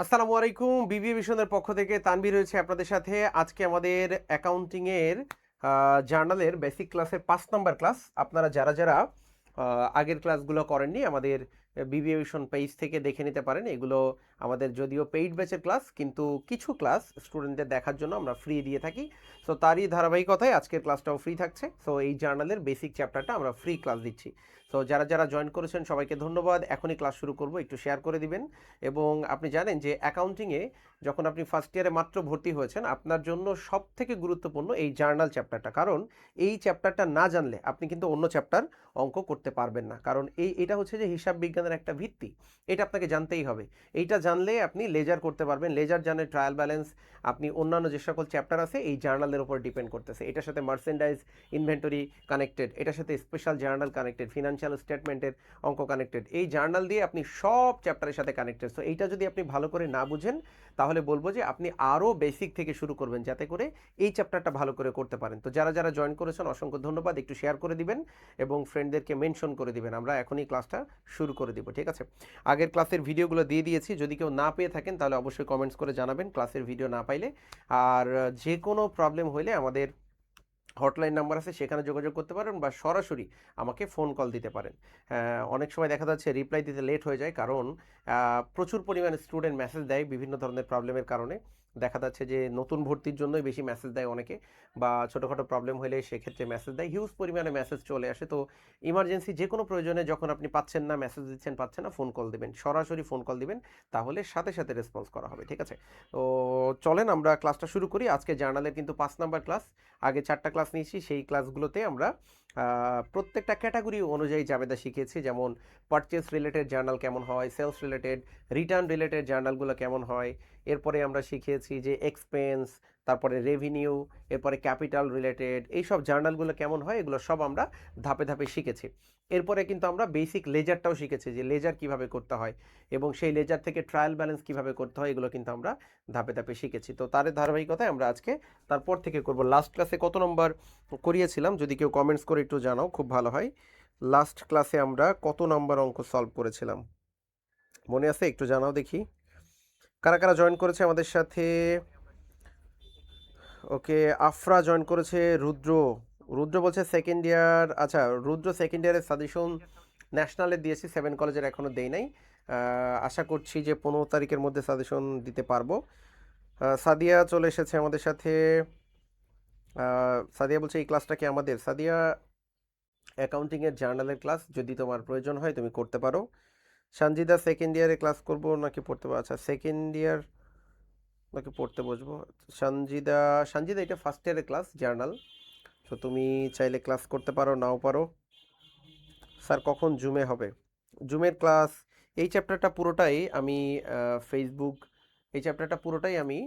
আসসালামু আলাইকুম। বিবিএ মিশনের পক্ষ থেকে তানভীর রয়েছে আপনাদের সাথে। আজকে আমাদের অ্যাকাউন্টিংয়ের জার্নালের বেসিক ক্লাসের 5 নম্বর ক্লাস। আপনারা যারা যারা আগের ক্লাসগুলো করেননি আমাদের বিবিএ মিশন পেজ থেকে দেখে নিতে পারেন। এগুলো আমাদের যদিও পেইড ব্যাচের ক্লাস, কিন্তু কিছু ক্লাস স্টুডেন্টদের দেখার জন্য আমরা ফ্রি দিয়ে থাকি। সো তারই ধারাবাহিকতায় আজকের ক্লাসটাও ফ্রি থাকছে। সো এই জার্নালের বেসিক চ্যাপ্টারটা আমরা ফ্রি ক্লাস দিচ্ছি। সো যারা যারা জয়েন করেছেন সবাইকে ধন্যবাদ। এখনই ক্লাস শুরু করব, একটু শেয়ার করে দিবেন। এবং আপনি জানেন যে অ্যাকাউন্টিংয়ে যখন আপনি ফার্স্ট ইয়ারে মাত্র ভর্তি হয়েছেন, আপনার জন্য সব থেকে গুরুত্বপূর্ণ এই জার্নাল চ্যাপ্টারটা। কারণ এই চ্যাপ্টারটা না জানলে আপনি কিন্তু অন্য চ্যাপ্টার অঙ্ক করতে পারবেন না। কারণ এটা হচ্ছে যে হিসাব বিজ্ঞানের একটা ভিত্তি, এটা আপনাকে জানতেই হবে। এইটা জানলে আপনি লেজার করতে পারবেন। লেজার জানে ট্রায়াল ব্যালেন্স, আপনি অন্যান্য যে সকল চ্যাপ্টার আছে এই জার্নালের উপর ডিপেন্ড করতেছে। এটার সাথে মার্চেন্ডাইজ ইনভেন্টরি কানেক্টেড, এটার সাথে স্পেশাল জার্নাল কানেক্টেড, ফিনান্সিয়াল স্টেটমেন্টের অঙ্ক কানেক্টেড। এই জার্নাল দিয়ে আপনি সব চ্যাপ্টারের সাথে কানেক্টেড। সো এইটা যদি আপনি ভালো করে না বুঝেন, তাহলে বলবো যে আপনি আরও বেসিক থেকে শুরু করবেন, যাতে করে এই চ্যাপ্টারটা ভালো করে করতে পারেন। তো যারা যারা জয়েন করেছেন অসংখ্য ধন্যবাদ। একটু শেয়ার করে দিবেন এবং ফ্রেন্ডদেরকে মেনশন করে দিবেন। আমরা এখনই ক্লাসটা শুরু করে দিব, ঠিক আছে? আগের ক্লাসের ভিডিওগুলো দিয়ে দিয়েছি, যদি কেউ না পেয়ে থাকেন তাহলে অবশ্যই কমেন্টস করে জানাবেন ক্লাসের ভিডিও না পাইলে। আর যে কোনো প্রবলেম হইলে আমাদের হটলাইন নাম্বার আছে, সেখানে যোগাযোগ করতে পারেন, বা সরাসরি আমাকে ফোন কল দিতে পারেন। অনেক সময় দেখা যাচ্ছে রিপ্লাই দিতে লেট হয়ে যায়, কারণ প্রচুর পরিমাণে স্টুডেন্ট মেসেজ দেয় বিভিন্ন ধরনের প্রবলেমের কারণে। দেখা যাচ্ছে যে নতুন ভর্তির জন্যই বেশি মেসেজ দেয় অনেকে, বা ছোটোখাটো প্রবলেম হলে সেক্ষেত্রে মেসেজ দেয়। হিউজ পরিমাণে মেসেজ চলে আসে। তো ইমার্জেন্সি যে কোনো প্রয়োজনে যখন আপনি পাচ্ছেন না, মেসেজ দিচ্ছেন পাচ্ছেন না, ফোন কল দেবেন, সরাসরি ফোন কল দিবেন, তাহলে সাথে সাথে রেসপন্স করা হবে, ঠিক আছে? তো চলেন আমরা ক্লাসটা শুরু করি। আজকে জার্নালের কিন্তু 5 নম্বর ক্লাস। আগে 4টা ক্লাস নিয়েছি, সেই ক্লাসগুলোতে আমরা প্রত্যেকটা ক্যাটাগরি অনুযায়ী জাবেদা শিখেছি। যেমন পারচেস রিলেটেড জার্নাল কেমন হয়, সেলস রিলেটেড, রিটার্ন রিলেটেড জার্নালগুলো কেমন হয়। এরপরে আমরা শিখিয়েছি যে এক্সপেন্স, তারপরে রেভিনিউ, এরপরে ক্যাপিটাল রিলেটেড এইসব জার্নালগুলো কেমন হয়, এগুলো সব আমরা ধাপে ধাপে শিখেছি। এরপরে কিন্তু আমরা বেসিক লেজারটাও শিখেছি, যে লেজার কিভাবে করতে হয় এবং সেই লেজার থেকে ট্রায়াল ব্যালেন্স কিভাবে করতে হয়, এগুলো কিন্তু আমরা ধাপে ধাপে শিখেছি। তো তার ধারাবাহিকতায় আমরা আজকে তারপর থেকে করব। লাস্ট ক্লাসে কত নম্বর করিয়েছিলাম যদি কেউ কমেন্টস করে একটু জানাও, খুব ভালো হয়। লাস্ট ক্লাসে আমরা কত নম্বর অঙ্ক সলভ করেছিলাম মনে আছে? একটু জানাও দেখি কারা কারা জয়েন করেছে আমাদের সাথে। ওকে, আফরা জয়েন করেছে। রুদ্র, রুদ্র বলছে সেকেন্ড ইয়ার। আচ্ছা, রুদ্র সেকেন্ড ইয়ারের সাজেশন ন্যাশনালে দিয়েছি, 7 কলেজের এখনও দেই নাই। আশা করছি যে 15 তারিখের মধ্যে সাজেশন দিতে পারবো। সাদিয়া চলে এসেছে আমাদের সাথে। সাদিয়া বলছে এই ক্লাসটা কি আমাদের? সাদিয়া, অ্যাকাউন্টিংয়ের জার্নালের ক্লাস, যদি তোমার প্রয়োজন হয় তুমি করতে পারো। সঞ্জিদা সেকেন্ড ইয়ারে ক্লাস করব নাকি পড়তে পারো? আচ্ছা, সেকেন্ড ইয়ার নাকি পড়তে বসবো? সঞ্জিদা, সঞ্জিদা এটা ফার্স্ট ইয়ারের ক্লাস জার্নাল। তো তুমি চাইলে ক্লাস করতে পারো, নাও পারো। স্যার কখন জুমে হবে? জুমের ক্লাস, এই চ্যাপ্টারটা পুরোটাই আমি ফেসবুক, এই চ্যাপ্টারটা পুরোটাই আমি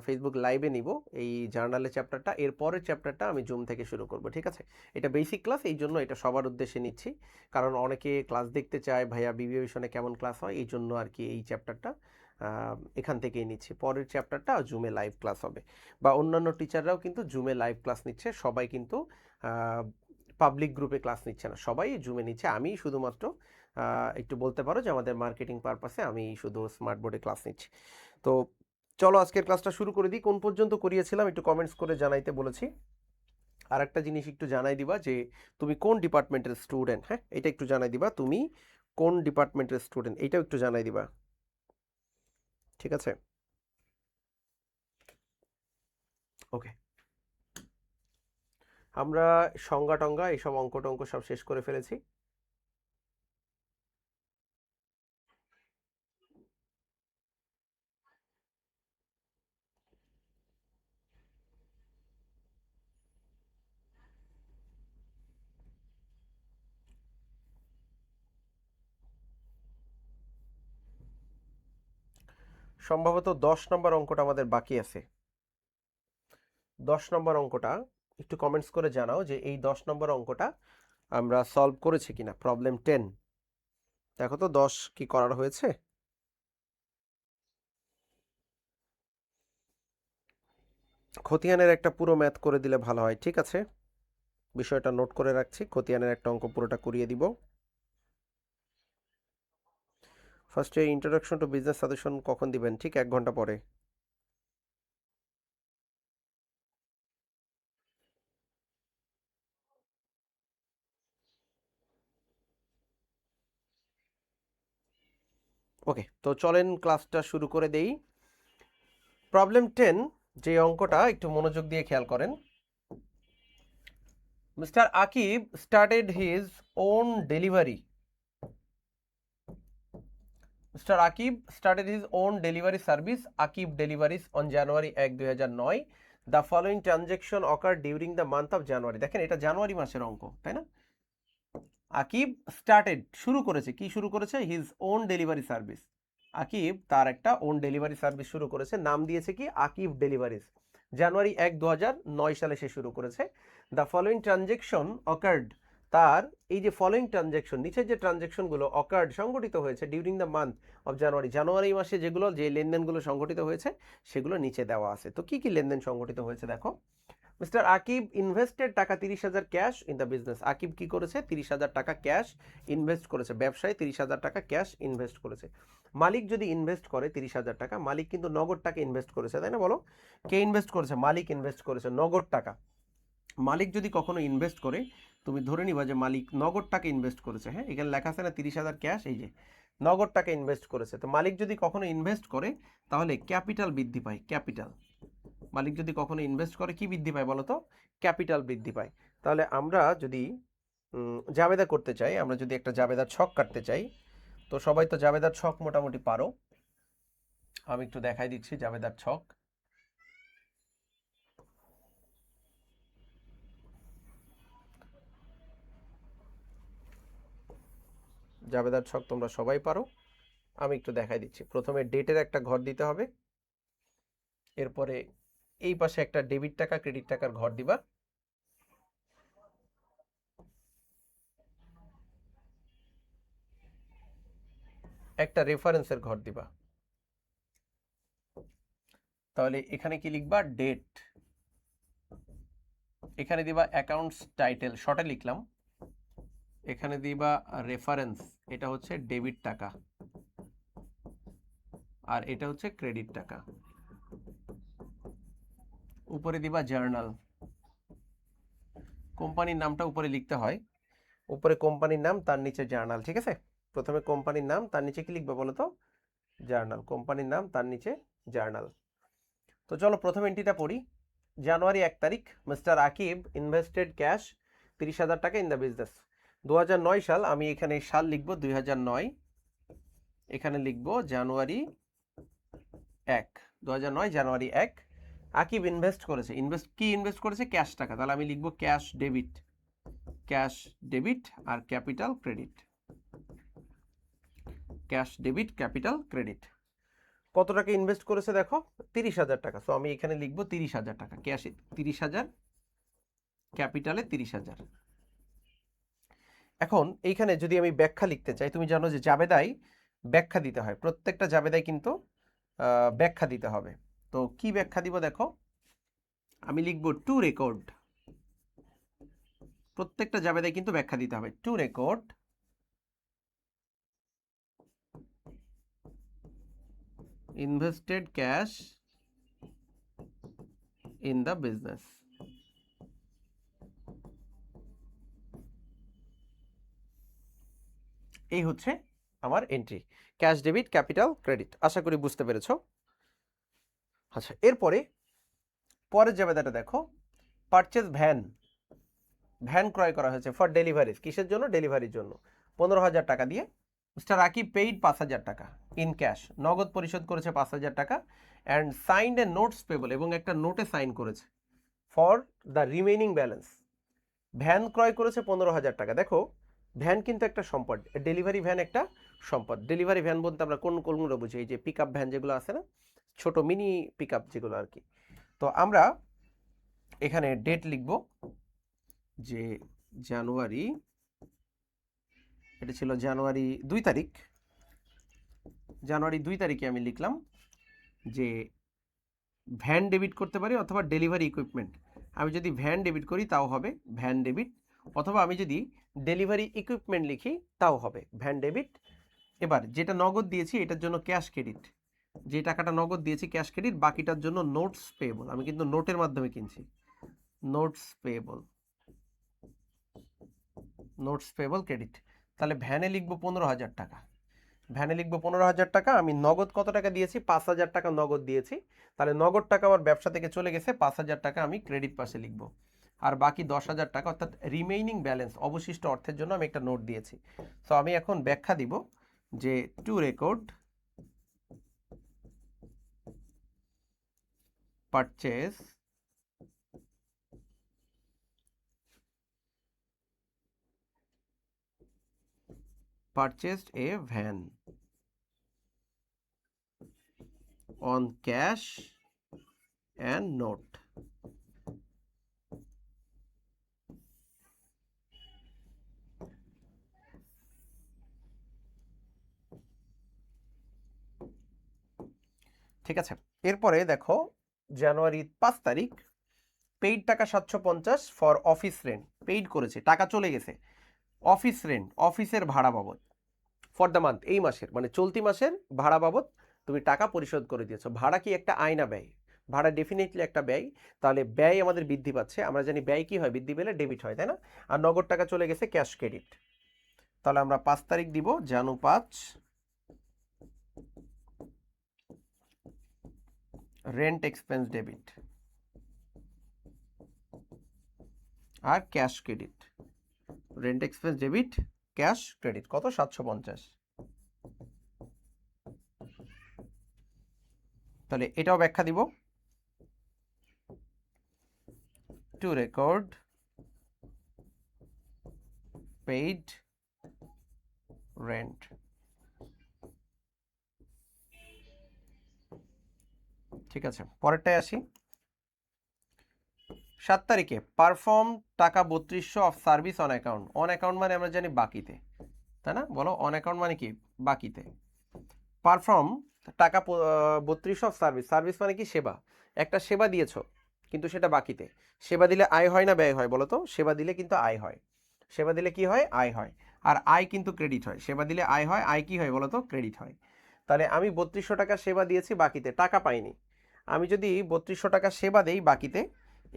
ফেসবুক লাইভে নিব। এই জার্নালের চ্যাপ্টারটা, এর পরের চ্যাপ্টারটা আমি জুম থেকে শুরু করব, ঠিক আছে? এটা বেসিক ক্লাস, এই জন্য এটা সবার উদ্দেশ্যে নিচ্ছি। কারণ অনেকে ক্লাস দেখতে চায়, ভাইয়া বিবিএ মিশনে কেমন ক্লাস হয়, এই জন্য আর কি এই চ্যাপ্টারটা এখান থেকেই নিচ্ছি। পরের চ্যাপ্টারটা জুমে লাইভ ক্লাস হবে, বা অন্যান্য টিচাররাও কিন্তু জুমে লাইভ ক্লাস নিচ্ছে। সবাই কিন্তু পাবলিক গ্রুপে ক্লাস নিচ্ছে না, সবাই জুমে নিচ্ছে। আমি শুধুমাত্র একটু বলতে পারো যে আমাদের মার্কেটিং পারপাসে আমি শুধু স্মার্ট বোর্ডে ক্লাস নিচ্ছি। তো চলো আজকের ক্লাসটা শুরু করে দিই। কোন পর্যন্ত করিয়েছিলাম একটু কমেন্টস করে জানাইতে বলেছি। আর একটা জিনিস একটু জানাই দিবা যে তুমি কোন ডিপার্টমেন্টের স্টুডেন্ট। হ্যাঁ, এটা একটু জানাই দিবা, তুমি কোন ডিপার্টমেন্টের স্টুডেন্ট, এটাও একটু জানাই দিবা, ঠিক আছে? ওকে, আমরা সংজ্ঞা টঙ্গা এইসব অঙ্ক টঙ্ক সব শেষ করে ফেলেছি। সম্ভবত 10 নম্বর অঙ্কটা আমাদের বাকি আছে। 10 নম্বর অঙ্কটা একটু কমেন্টস করে জানাও যে এই 10 নম্বর অঙ্কটা আমরা সলভ করেছি কিনা। প্রবলেম 10, দেখো তো 10 কি করার হয়েছে। খতিয়ানের একটা পুরো ম্যাথ করে দিলে ভালো হয়, ঠিক আছে? বিষয়টা নোট করে রাখছি, খতিয়ানের একটা অঙ্ক পুরোটা করিয়ে দিব। ফার্স্টে ইন্ট্রোডাকশন টু বিজনেস সাজেশন কখন দিবেন? ঠিক 1 ঘন্টা পরে। ওকে, তো চলেন ক্লাসটা শুরু করে দেই। প্রবলেম 10, যে অঙ্কটা একটু মনোযোগ দিয়ে খেয়াল করেন। Mister Akib started his own delivery. Mr. Akib started his own delivery service, Akib Deliveries, on January 1, 2009. The following transaction occurred during the month of January. দেখেন এটা জানুয়ারি মাসের অঙ্ক, তাই না? আকিব স্টার্টেড, শুরু করেছে, কি শুরু করেছে? His own delivery service. Akib তার একটা ওন ডেলিভারি সার্ভিস শুরু করেছে, নাম দিয়েছে কি? আকিব ডেলিভারিজ। জানুয়ারি 1, 2009 সালে সে শুরু করেছে। দ্য ফলোইং ট্রানজেকশন অকার্ড, তার এই যে ফলোইং ট্রানজেকশন, নিচের যে ট্রানজেকশনগুলো অকার্ড সংগঠিত হয়েছে during the month of January, জানুয়ারি মাসে যেগুলো যে লেনদেনগুলো সংগঠিত হয়েছে সেগুলো নিচে দেওয়া আছে। তো কি কি লেনদেন সংগঠিত হয়েছে দেখো। মিস্টার আকিব ইনভেস্টেড টাকা 30,000 cash in the business. Akib কি করেছে? 30,000 টাকা ক্যাশ ইনভেস্ট করেছে, ব্যবসায় 30,000 টাকা ক্যাশ ইনভেস্ট করেছে। মালিক যদি ইনভেস্ট করে 30,000 টাকা, মালিক কিন্তু নগদ টাকা ইনভেস্ট করেছে, তাই না? বলো, কে ইনভেস্ট করেছে? মালিক ইনভেস্ট করেছে নগদ টাকা। মালিক যদি কখনো ইনভেস্ট করে, তুমি ধরে নিবা যে মালিক নগদ টাকা ইনভেস্ট করেছে। হ্যাঁ, এখানে লেখা আছে না 30,000 ক্যাশ, এই যে নগদ টাকা ইনভেস্ট করেছে। তো মালিক যদি কখনো ইনভেস্ট করে তাহলে ক্যাপিটাল বৃদ্ধি পায়। ক্যাপিটাল, মালিক যদি কখনো ইনভেস্ট করে কি বৃদ্ধি পায় বলো তো? ক্যাপিটাল বৃদ্ধি পায়। তাহলে আমরা যদি জাবেদা করতে চাই, আমরা যদি একটা জাবেদার ছক কাটতে চাই, তো সবাই তো জাবেদার ছক মোটামুটি পারো। আমি একটু দেখাই দিচ্ছি জাবেদার ছক। জাবেদার ছক তোমরা সবাই পারো, আমি একটু দেখাই দিচ্ছি। প্রথমে ডেটের একটা ঘর দিতে হবে, এরপরে এই পাশে একটা ডেবিট টাকা ক্রেডিট টাকার ঘর দিবা, একটা রেফারেন্সের ঘর দিবা। তাহলে এখানে কি লিখবা? ডেট। এখানে দিবা অ্যাকাউন্টস টাইটেল, শর্টে লিখলাম। এখানে দিবা রেফারেন্স, এটা হচ্ছে ডেবিট টাকা, আর এটা হচ্ছে ক্রেডিট টাকা। উপরে দিবা জার্নাল, কোম্পানির নামটা উপরে লিখতে হয়। উপরে কোম্পানির নাম, তার নিচে জার্নাল, ঠিক আছে? প্রথমে কোম্পানির নাম, তার নিচে কি লিখবে বলো তো? জার্নাল। কোম্পানির নাম, তার নিচে জার্নাল। তো চলো প্রথম এন্ট্রিটা পড়ি। জানুয়ারি 1 তারিখ, মিস্টার আকিব ইনভেস্টেড ক্যাশ 30,000 টাকা ইন দ্য বিজনেস। 2009 সাল, আমি এখানে সাল লিখবো 2009, এখানে লিখবো জানুয়ারি 1, 2009 জানুয়ারি 1। আকিব ইনভেস্ট করেছে, কি ইনভেস্ট করেছে? ক্যাশ টাকা। তাহলে আমি লিখবো ক্যাশ ডেবিট, ক্যাশ ডেবিট আর capital credit, cash debit capital credit. কত টাকা ইনভেস্ট করেছে দেখো? 30,000 টাকা। সো আমি এখানে লিখবো 30,000 টাকা, ক্যাশে 30,000, ক্যাপিটালে 30,000। এখন এইখানে যদি আমি ব্যাখ্যা লিখতে চাই, তুমি জানো যে জাবেদায় ব্যাখ্যা দিতে হয়, প্রত্যেকটা জাবেদায় কিন্তু ব্যাখ্যা দিতে হবে। তো কি ব্যাখ্যা দিব দেখো, আমি লিখবো টু রেকর্ড। প্রত্যেকটা জাবেদায় কিন্তু ব্যাখ্যা দিতে হবে। To record invested cash in the business. এই হচ্ছে আমার entry, cash debit capital credit. আশা করি বুঝতে পেরেছো। আচ্ছা, এরপরে পরের জাবেদাটা দেখো, পারচেজ ভ্যান। ভ্যান ক্রয় করা হয়েছে ফর ডেলিভারিজ, কিসের জন্য? ডেলিভারির জন্য। 15,000 টাকা দিয়ে মিস্টার আকিব পেইড 5,000 টাকা ইন ক্যাশ, নগদ পরিশোধ করেছে 5,000 টাকা, and signed A notes payable, এবং একটা নোটে সাইন করেছে for the remaining balance. Van ক্রয় করেছে 15,000 টাকা। দেখো, ভ্যান কিন্তু একটা সম্পদ, ডেলিভারি ভ্যান একটা সম্পদ। ডেলিভারি ভ্যান বলতে আমরা কোনগুলো বুঝি? এই যে পিক আপ ভ্যান যেগুলো আছে না, ছোট মিনি পিক আপ যেগুলো আর কি। তো আমরা এখানে ডেট লিখব যে জানুয়ারি, এটা ছিল জানুয়ারি 2 তারিখ। জানুয়ারি 2 তারিখে আমি লিখলাম যে ভ্যান ডেবিট করতে পারি অথবা ডেলিভারি ইকুইপমেন্ট। আমি যদি ভ্যান ডেবিট করি তাও হবে ভ্যান ডেবিট, অথবা আমি যদি ডেলিভারি ইকুইপমেন্ট লিখি তাও হবে ভ্যান ডেবিট এবার যেটা নগদ দিয়েছি এটার জন্য ক্যাশ ক্রেডিট, যে টাকাটা নগদ দিয়েছি ক্যাশ ক্রেডিট, বাকিটার জন্য নোটস পেয়েবল, আমি কিন্তু নোটের মাধ্যমে কিনছি, notes payable, notes payable credit. তাহলে ভ্যানে লিখবো 15,000 টাকা, ভ্যানে লিখবো 15,000 টাকা। আমি নগদ কত টাকা দিয়েছি? 5,000 টাকা নগদ দিয়েছি। তাহলে নগদ টাকা আমার ব্যবসা থেকে চলে গেছে, 5,000 টাকা আমি ক্রেডিট পাশে লিখবো, আর বাকি 10,000 টাকা অর্থাৎ রিমেইনিং ব্যালেন্স অবশিষ্ট অর্থের জন্য আমি একটা নোট দিয়েছি। তো আমি এখন ব্যাখ্যা দিব যে two record purchase purchased a van on cash and note. ঠিক আছে, এরপরে দেখো জানুয়ারি 5 তারিখ পেইড টাকা 750 ফর অফিস রেন্ট, পেইড করেছে, টাকা চলে গেছে, অফিস রেন্ট অফিসের ভাড়া বাবদ ফর দ্য মান্থ, এই মাসের মানে চলতি মাসের ভাড়া বাবদ তুমি টাকা পরিশোধ করে দিয়েছো। ভাড়া কি একটা আয় না ব্যয়? ভাড়া ডেফিনেটলি একটা ব্যয়, তাহলে ব্যয় আমাদের বৃদ্ধি পাচ্ছে, আমরা জানি ব্যয় কি হয়, বৃদ্ধি পেলে ডেবিট হয়, তাই না? আর নগদ টাকা চলে গেছে ক্যাশ ক্রেডিট। তাহলে আমরা 5 তারিখ দিব জানু 5 রেন্ট এক্সপেন্স ডেবিট আর cash credit, rent expense debit cash credit কত? 750। তাহলে এটাও ব্যাখ্যা দিব, টু রেকর্ড পেইড রেন্ট। ঠিক আছে, পরেরটায় আসি। 7 তারিখে পারফর্ম টাকা 3200 of service on account, on account মানে আমরা জানি বাকিতে, তাই না? বলো অন অ্যাকাউন্ট মানে কি? বাকিতে। পারফর্ম টাকা 3200 অফ সার্ভিস, সার্ভিস মানে কি? সেবা, একটা সেবা দিয়েছো কিন্তু সেটা বাকিতে। সেবা দিলে আয় হয় না ব্যয় হয় বলো তো? সেবা দিলে কিন্তু আয় হয়, সেবা দিলে কি হয়? আয় হয়, আর আয় কিন্তু ক্রেডিট হয়। সেবা দিলে আয় হয়, আয় কি হয় বলো তো? ক্রেডিট হয়। তাহলে আমি 3200 টাকা সেবা দিয়েছি বাকিতে, টাকা পাইনি। আমি যদি 3200 টাকা সেবা দেই বাকিতে,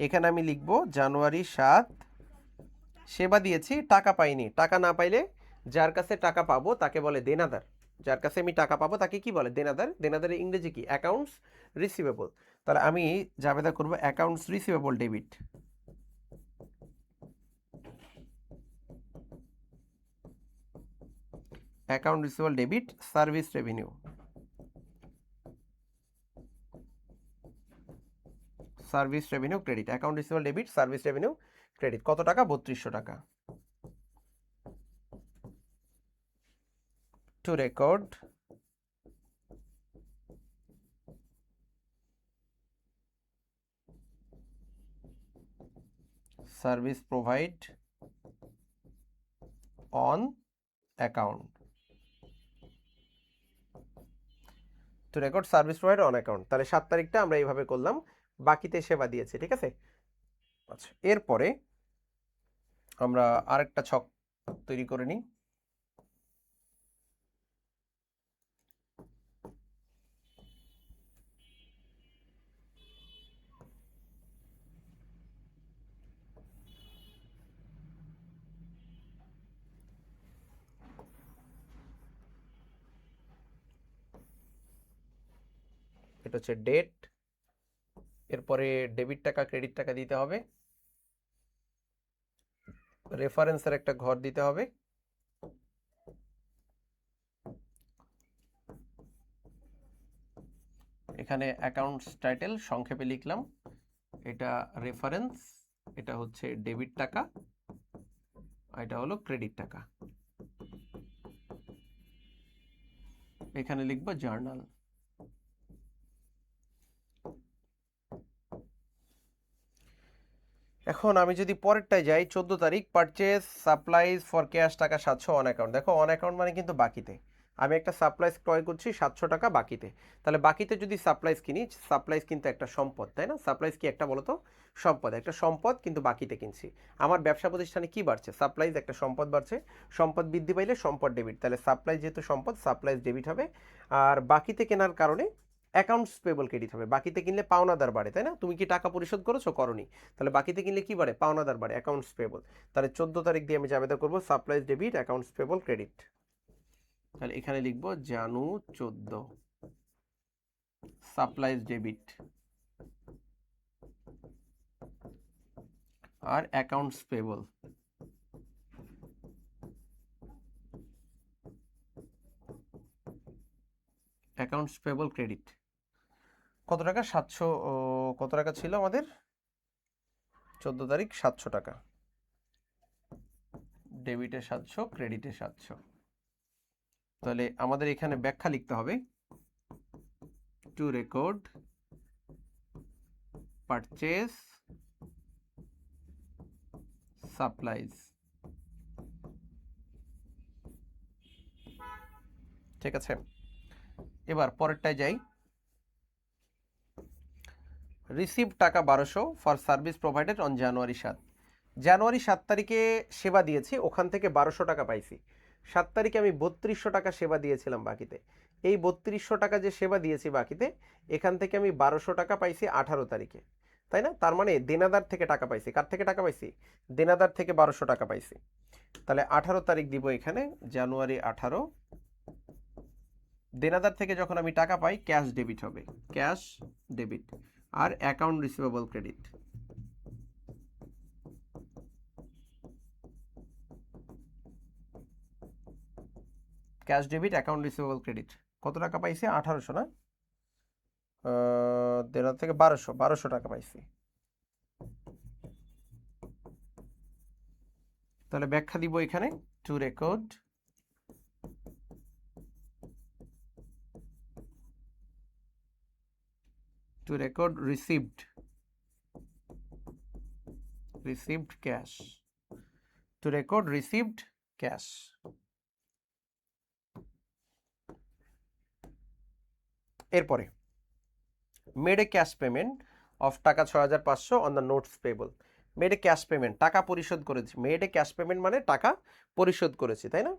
এখানে আমি লিখব জানুয়ারি 7 সেবা দিয়েছি টাকা পাইনি। টাকা না পাইলে যার কাছে টাকা পাবো তাকে বলে দেনাদার, যার কাছে আমি টাকা পাবো তাকে কি বলে? দেনাদার। দেনাদারের ইংরেজি কি? Accounts receivable. তাহলে আমি জাবেদা করব accounts receivable debit, account receivable debit service revenue, service revenue credit, account receivable debit service revenue credit কত টাকা? 3200 টাকা। Two record service provide on account, two record service provide on account. তাহলে 7 তারিখটা আমরা এইভাবে করলাম, বাকিতে সেবা দিয়েছে। ঠিক আছে, আচ্ছা এরপরে আমরা আরেকটা ছক তৈরি করে নিই। এটা হচ্ছে ডেট, এরপরে ডেবিট টাকা ক্রেডিট টাকা দিতে হবে, রেফারেন্সের একটা ঘর দিতে হবে, এখানে অ্যাকাউন্টস টাইটেল সংক্ষেপে লিখলাম, এটা রেফারেন্স, এটা হচ্ছে ডেবিট টাকা, এটা হলো ক্রেডিট টাকা, এখানে লিখবো জার্নাল। এখন আমি যদি পরেরটায় যাই 14 তারিখ পারচেজ সাপ্লাইজ ফর ক্যাশ টাকা 700 অন অ্যাকাউন্ট। দেখো অন অ্যাকাউন্ট মানে কিন্তু বাকিতে, আমি একটা সাপ্লাইজ ক্রয় করছি 700 টাকা বাকিতে, তাহলে বাকিতে যদি সাপ্লাইজ কিনি, সাপ্লাইজ কিন্তু একটা সম্পদ, তাই না? সাপ্লাইজ কি একটা বলো তো? সম্পদ, একটা সম্পদ কিন্তু বাকিতে কিনছি। আমার ব্যবসা প্রতিষ্ঠানে কি বাড়ছে? সাপ্লাইজ একটা সম্পদ বাড়ছে, সম্পদ বৃদ্ধি পাইলে সম্পদ ডেবিট, তাহলে সাপ্লাইজ যেহেতু সম্পদ, সাপ্লাইজ ডেবিট হবে। আর বাকিতে কেনার কারণে অ্যাকাউন্টস পেবল ক্রেডিট হবে। বাকিতে কিনলে পাওনাদার বাড়ে, তাই না? তুমি কি টাকা পরিশোধ করেছো? করনি, তাহলে বাকিতে কিনলে কি বাড়ে? পাওনাদার বাড়ে, অ্যাকাউন্টস পেবল। তাহলে 14 তারিখ দিয়ে আমি জাবেদা করবো supplies debit, accounts payable credit. তাহলে এখানে লিখবো জানু 14 সাপ্লাইজ ডেবিট আর accounts payable. Accounts payable credit কত টাকা? 700, কত টাকা ছিল আমাদের 14 তারিখ? 700 টাকা। ডেবিটে 700, ক্রেডিটে 700। তাহলে আমাদের এখানে ব্যাখ্যা লিখতে হবে, টু রেকর্ড পারচেজ সাপ্লাইজ। ঠিক আছে, এবার পরেরটায় যাই। রিসিভ টাকা 1200 for service provided on January 7। জানুয়ারি 7 তারিখে সেবা দিয়েছি, ওখান থেকে 1200 টাকা পাইছি। 7 তারিখে আমি 3200 টাকা সেবা দিয়েছিলাম বাকিতে। এই 3200 টাকা যে সেবা দিয়েছি বাকিতে, এখান থেকে আমি 1200 টাকা পাইছি 18 তারিখে, তাই না? তার মানে দেনাদার থেকে টাকা পাইছি। কার থেকে টাকা পাইছি? দেনাদার থেকে 1200 টাকা পাইছি। তাহলে 18 তারিখ দিব এখানে, জানুয়ারি 18। দেনাদার থেকে যখন আমি টাকা পাই, ক্যাশ ডেবিট হবে, ক্যাশ ডেবিট। আর account receivable credit. Cash debit, account receivable credit. কত টাকা পাইছি? 1800 না, দেনাদার থেকে 1200 টাকা পাইছি। তাহলে ব্যাখ্যা দিব এখানে, to record received cash, to record received cash. এরপরে made a cash payment of টাকা 6500 on the notes payable. Made a cash payment, টাকা পরিশোধ করেছি। মেড এ ক্যাশ পেমেন্ট মানে টাকা পরিশোধ করেছি, তাই না?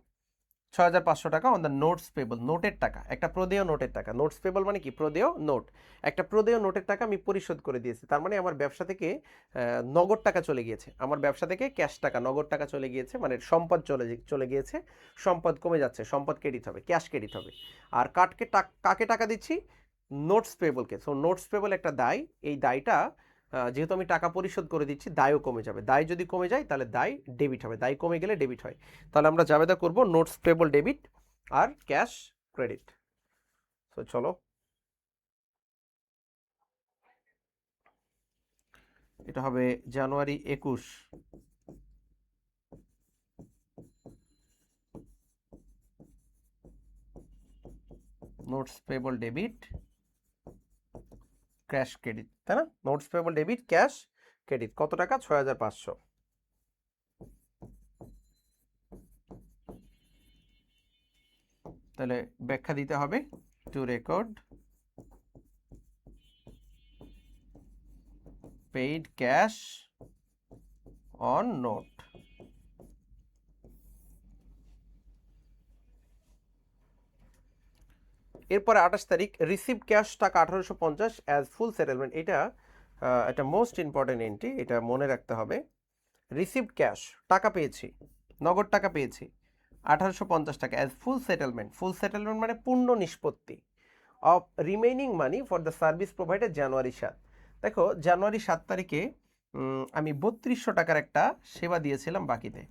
6500 টাকা অন দ্য নোটস পেবল, নোটের টাকা, একটা প্রদেয় নোটের টাকা। নোটস পেবল মানে কি? প্রদেয় নোট। একটা প্রদেয় নোটের টাকা আমি পরিশোধ করে দিয়েছি। তার মানে আমার ব্যবসা থেকে নগদ টাকা চলে গিয়েছে, আমার ব্যবসা থেকে ক্যাশ টাকা, নগদ টাকা চলে গিয়েছে, মানে সম্পদ চলে গিয়েছে, সম্পদ কমে যাচ্ছে, সম্পদ ক্রেডিট হবে, ক্যাশ ক্রেডিট হবে। আর কাকে টাকা দিচ্ছি? নোটস পেবলকে। সো নোটস পেবল একটা দায়, এই দায়টা যেহেতু আমি টাকা পরিশোধ করে দিচ্ছি, দায়ও কমে যাবে। দায় যদি কমে যায় তাহলে দায় ডেবিট হবে, দায় কমে গেলে ডেবিট হয়। তাহলে আমরা জাবেদা করব নোটস পেবল ডেবিট আর ক্যাশ ক্রেডিট। তো চলো, এটা হবে জানুয়ারি 21 notes payable debit cash credit, তাই না? Notes payable debit cash credit কত টাকা? 6500। তাহলে ব্যাখ্যা দিতে হবে, to record paid cash on note. এরপরে 28 তারিখ রিসিভ ক্যাশ টাকা 1850 অ্যাজ ফুল সেটেলমেন্ট। এটা একটা মোস্ট ইম্পর্টেন্ট এন্ট্রি, এটা মনে রাখতে হবে। রিসিভড ক্যাশ, টাকা পেয়েছি, নগদ টাকা পেয়েছি 1850 টাকা as full settlement. Full settlement মানে পূর্ণ নিষ্পত্তি of remaining money for the service provided January 7। দেখো জানুয়ারি 7 তারিখে আমি 3200 টাকার একটা সেবা দিয়েছিলাম বাকিতে,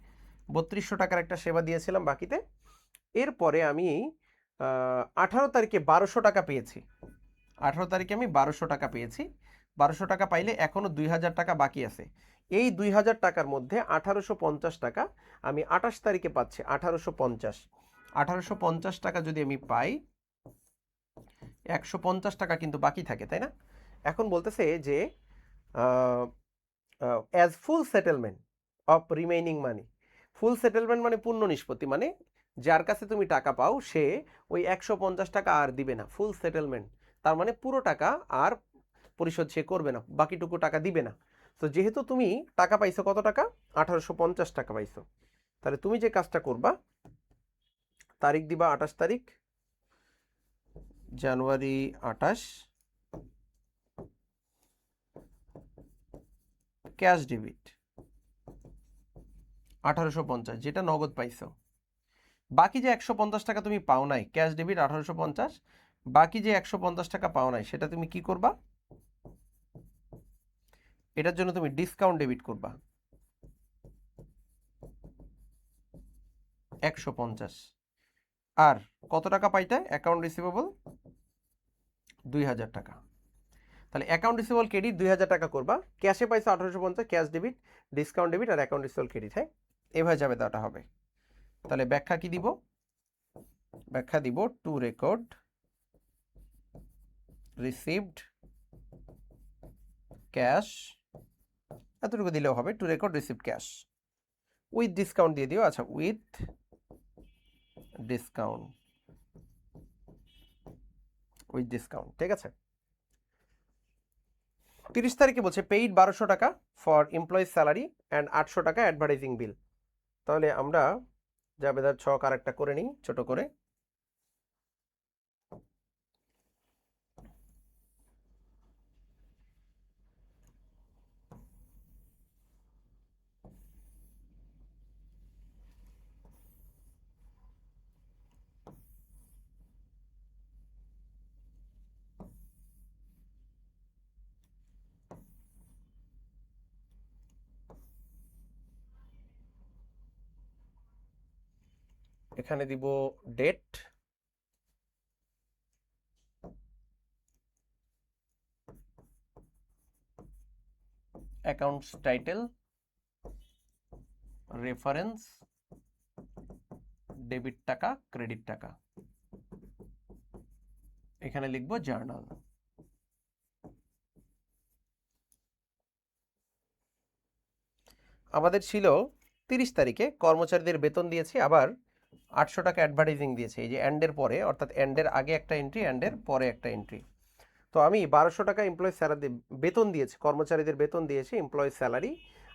3200 টাকার একটা সেবা দিয়েছিলাম বাকিতে। এরপরে আমি 18 তারিখে 1200 টাকা পেয়েছি। 18 তারিখে আমি 1200 টাকা পেয়েছি। 1200 টাকা পাইলে এখনও 2000 টাকা বাকি আছে। এই 2000 টাকার মধ্যে 1850 টাকা আমি 28 তারিখে পাচ্ছি। 1850 টাকা যদি আমি পাই, 150 টাকা কিন্তু বাকি থাকে, তাই না? এখন বলতেছে যে as full settlement of remaining money. Full settlement মানে পূর্ণ নিষ্পত্তি, মানে যার কাছে তুমি টাকা পাও সে ওই 150 টাকা আর দিবে না, ফুল সেটেলমেন্ট। তার মানে পুরো টাকা আর পরিশোধ সে করবে না, বাকিটুকু টাকা দিবে না। তো যেহেতু তুমি টাকা পাইছো, কত টাকা? 1850 টাকা পাইছো। তাহলে তুমি যে কাজটা করবা, তারিখ দিবা 28 তারিখ, জানুয়ারি 28, ক্যাশ ডেবিট 1850, যেটা নগদ পাইছো। বাকি যে 150 টাকা তুমি পাও নাই, ক্যাশ ডেবিট 1850, বাকি যে 150 টাকা পাও নাই সেটা তুমি কি করবা? এটার জন্য তুমি ডিসকাউন্ট ডেবিট করবা 150। আর কত টাকা পাইতে? অ্যাকাউন্ট রিসিভেবল 2000 টাকা। তাহলে অ্যাকাউন্ট রিসিভেবল ক্রেডিট 2000 টাকা করবা, ক্যাশে পাইছো 1850, ক্যাশ ডেবিট, ডিসকাউন্ট ডেবিট আর অ্যাকাউন্ট রিসিভেবল ক্রেডিট। হ্যাঁ, এভাবে যাবে, দেওয়াটা হবে। তাহলে ব্যাখ্যা কি দিব? ব্যাখ্যা দিব টু রেকর্ড রিসিভড ক্যাশ, এতটুকু দিলেও হবে, to record received cash with discount দিয়ে দিও। আচ্ছা, উইথ ডিসকাউন্ট, উইথ ডিসকাউন্ট, ঠিক আছে। 30 তারিখে বলছে পেইড 1200 টাকা ফর এমপ্লয়িজ স্যালারি অ্যান্ড 800 টাকা অ্যাডভার্টাইজিং বিল। তাহলে আমরা জাবেদার ছক আর একটা করে নিই ছোট করে। এখানে দিব date, accounts title, reference, debit টাকা, ক্রেডিট টাকা, এখানে লিখবো জার্নাল। আমাদের ছিল 30 তারিখে কর্মচারীদের বেতন দিয়েছি, আবার 800 টাকা অ্যাডভার্টাইজিং দিয়েছে, এই যে অ্যান্ডের পরে, অর্থাৎ অ্যান্ডের আগে একটা এন্ট্রি, অ্যান্ডের পরে একটা এন্ট্রি। তো আমি 1200 টাকা এমপ্লয়ি স্যালারি বেতন দিয়েছি, কর্মচারীদের বেতন দিয়েছি, এমপ্লয়ি স্যালারি,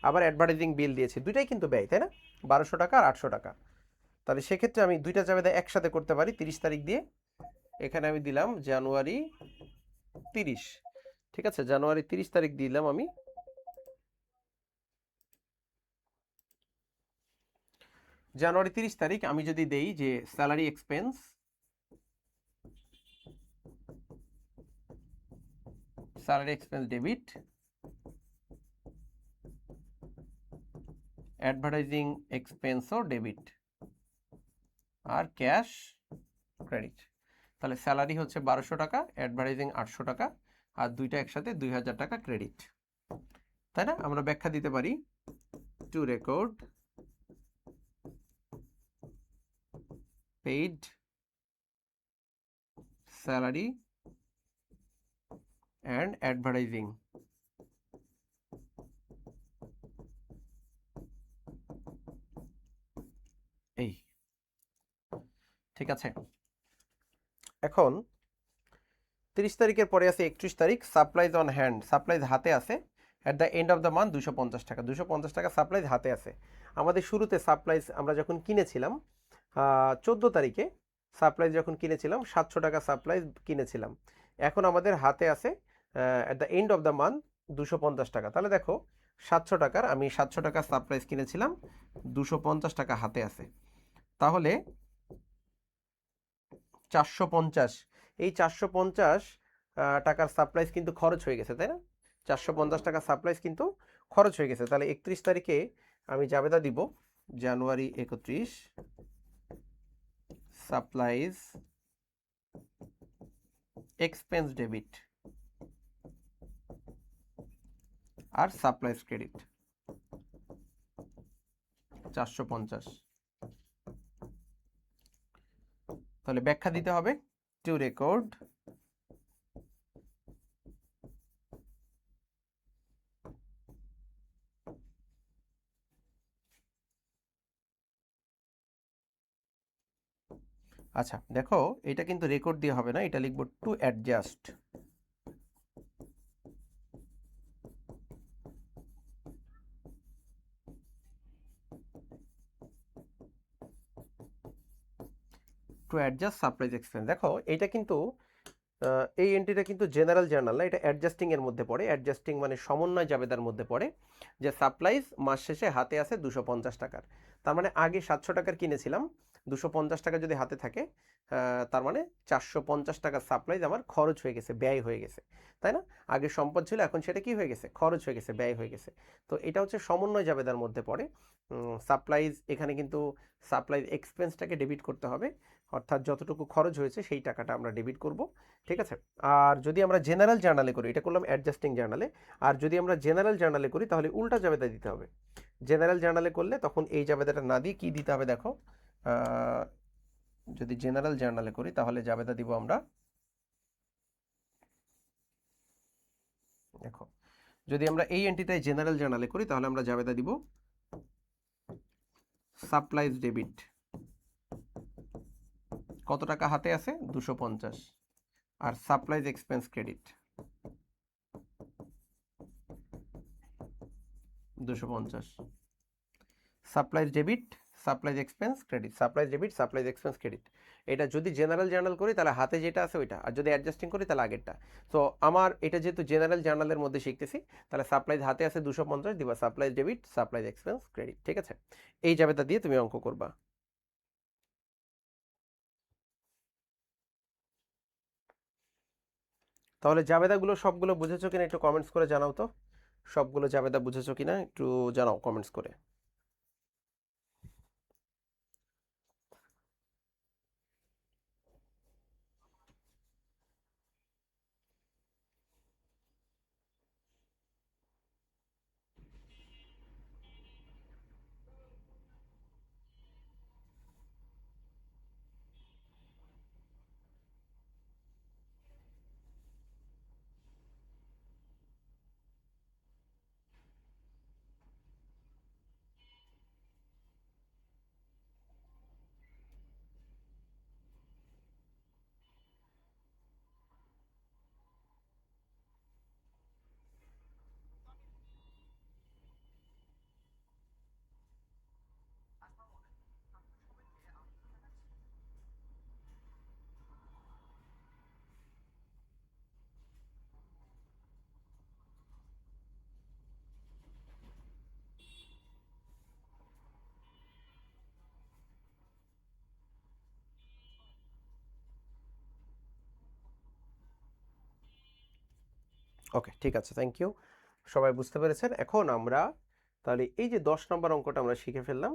আবার অ্যাডভার্টাইজিং বিল দিয়েছি, দুইটাই কিন্তু ব্যয়, তাই না? 1200 টাকা আর 800 টাকা। তাহলে সেক্ষেত্রে আমি দুইটা জাবেদা একসাথে করতে পারি 30 তারিখ দিয়ে। এখানে আমি দিলাম জানুয়ারি 30, ঠিক আছে, জানুয়ারি 30 তারিখ দিলাম আমি। জানুয়ারি 30 তারিখ আমি যদি দেই যে salary expense, salary expense debit, advertising এক্সপেন্সও ডেবিট, আর ক্যাশ ক্রেডিট। তাহলে স্যালারি হচ্ছে 1200 টাকা, অ্যাডভার্টাইজিং 800 টাকা, আর দুইটা একসাথে 2000 টাকা ক্রেডিট, তাই না? আমরা ব্যাখ্যা দিতে পারি two record paid salary and advertising, এই, ঠিক আছে। এখন 30 তারিখের পরে আছে 31 তারিখ, সাপ্লাইজ অন হ্যান্ড, সাপ্লাইজ হাতে আছে at the end of the month 250 টাকা, 250 টাকা সাপ্লাইজ হাতে আছে। আমাদের শুরুতে সাপ্লাইজ আমরা যখন কিনেছিলাম 14 তারিখে, সাপ্লাইজ যখন কিনেছিলাম 700 টাকা সাপ্লাইজ কিনেছিলাম, এখন আমাদের হাতে আছে at the end of the month 250 টাকা। তাহলে দেখো 700 টাকার, আমি 700 টাকার সাপ্লাইজ কিনেছিলাম, 250 টাকা হাতে আছে, তাহলে 450, এই 450 টাকার সাপ্লাইজ কিন্তু খরচ হয়ে গেছে, তাই না? 450 টাকা সাপ্লাইজ কিন্তু খরচ হয়ে গেছে। তাহলে 31 তারিখে আমি জাবেদা দিব জানুয়ারি 31 সাপ্লাইজ এক্সপেন্স ডেবিট আর সাপ্লাইজ ক্রেডিট 450। তাহলে ব্যাখ্যা দিতে হবে টু রেকর্ড আচ্ছা দেখো, এটা কিন্তু রেকর্ড দিয়ে হবে না, এটা লিখবো to adjust. To adjust supplies expense. দেখো এটা কিন্তু এই এন্ট্রিটা কিন্তু জেনারেল জার্নাল না, এটা অ্যাডজাস্টিং এর মধ্যে পড়ে। অ্যাডজাস্টিং মানে সমন্বয় জাবেদার মধ্যে পড়ে, যে সাপ্লাইজ মাস শেষে হাতে আছে 250 টাকার। তার মানে আগে 700 টাকার কিনেছিলাম, 250 টাকা যদি হাতে থাকে, তার মানে 450 টাকার সাপ্লাইজ আমার খরচ হয়ে গেছে, ব্যয় হয়ে গেছে, তাই না? আগে সম্পদ ছিল, এখন সেটা কি হয়ে গেছে, খরচ হয়ে গেছে, ব্যয় হয়ে গেছে। তো এটা হচ্ছে সমন্বয় জাবেদার মধ্যে পড়ে। সাপ্লাইজ এখানে কিন্তু সাপ্লাইজ এক্সপেন্সটাকে ডেবিট করতে হবে, অর্থাৎ যতটুকু খরচ হয়েছে সেই টাকাটা আমরা ডেবিট করব, ঠিক আছে? আর যদি আমরা জেনারেল জার্নালে করি, এটা করলাম অ্যাডজাস্টিং জার্নালে, আর যদি আমরা জেনারেল জার্নালে করি তাহলে উল্টা জাবেদা দিতে হবে। জেনারেল জার্নালে করলে তখন এই জাবেদাটা না দিয়ে কি দিতে হবে দেখো, যদি জেনারেল জার্নালে করি তাহলে জাবেদা দিব আমরা, দেখো যদি আমরা এই এন্ট্রিটাই জেনারেল জার্নালে করি তাহলে আমরা জাবেদা দিব সাপ্লাইজ ডেবিট। কত টাকা হাতে আছে, 250, আর supplies expense credit 250, supplies debit, supplies expense credit, supplies debit, supplies expense credit. এটা যদি জেনারেল জার্নাল করি তাহলে হাতে যেটা আছে ওইটা, আর যদি অ্যাডজাস্টিং করি তাহলে আগেরটা। তো আমার এটা যেহেতু জেনারেল জার্নালের মধ্যে শিখতেছি, তাহলে সাপ্লাইজ হাতে আছে 250, দিবা supplies debit, supplies expense credit, ঠিক আছে? এই জাবেদা দিয়ে তুমি অঙ্ক করবা। তাহলে জাবেদাগুলো সবগুলো বুঝেছো কিনা একটু কমেন্টস করে জানাও তো, সবগুলো জাবেদা বুঝেছো কিনা একটু জানাও কমেন্টস করে। ওকে, ঠিক আছে, থ্যাংক ইউ। সবাই বুঝতে পেরেছেন। এখন আমরা তাহলে এই যে 10 নম্বর অঙ্কটা আমরা শিখে ফেললাম।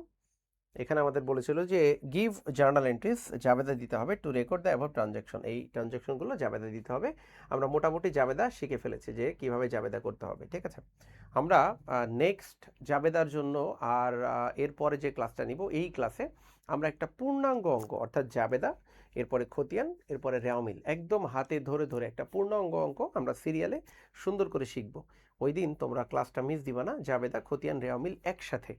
এখানে আমাদের বলেছিল যে গিভ জার্নাল এন্ট্রিজ, জাবেদা দিতে হবে to record the above transaction, এই ট্রানজ্যাকশনগুলো জাবেদা দিতে হবে। আমরা মোটামুটি জাবেদা শিখে ফেলেছি যে কিভাবে জাবেদা করতে হবে, ঠিক আছে? আমরা নেক্সট জাবেদার জন্য আর এরপরে যে ক্লাসটা নিব, এই ক্লাসে আমরা একটা পূর্ণাঙ্গ অঙ্ক অর্থাৎ জাবেদা, এরপরে খতিয়ান, এরপরে রেওয়ামিল, একদম হাতে ধরে ধরে একটা পূর্ণাঙ্গ অঙ্ক আমরা সিরিয়ালে সুন্দর করে শিখব। ওই দিন তোমরা ক্লাসটা মিস দিবা না, জাবেদা, খতিয়ান, রেওয়ামিল একসাথে,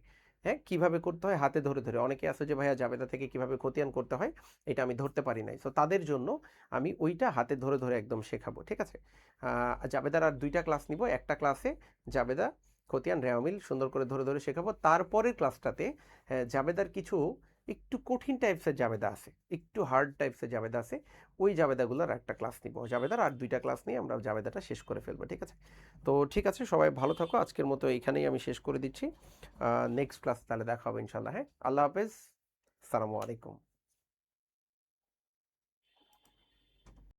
হ্যাঁ, কিভাবে করতে হয় হাতে ধরে ধরে। অনেকে আছে যে ভাইয়া জাবেদা থেকে কিভাবে খতিয়ান করতে হয় এটা আমি ধরতে পারি নাই, তো তাদের জন্য আমি ওইটা হাতে ধরে ধরে একদম শেখাবো, ঠিক আছে? জাবেদার আর 2টা ক্লাস নিব, একটা ক্লাসে জাবেদা, খতিয়ান, রেওয়ামিল সুন্দর করে ধরে ধরে শেখাবো। তারপরের ক্লাসটাতে জাবেদার কিছু একটু কঠিন টাইপসের জাবেদা আছে, একটু হার্ড টাইপসের জাবেদা আছে, ওই জাবেদাগুলোর একটা ক্লাস নিব। জাবেদার আর 2টা ক্লাস নিয়ে আমরা জাবেদাটা শেষ করে ফেলবো, ঠিক আছে? তো ঠিক আছে, সবাই ভালো থাকো, আজকের মতো এইখানেই আমি শেষ করে দিচ্ছি। নেক্সট ক্লাস তাহলে দেখা হবে ইনশাল্লাহ। হ্যাঁ, আল্লাহ হাফেজ, আসসালামু আলাইকুম।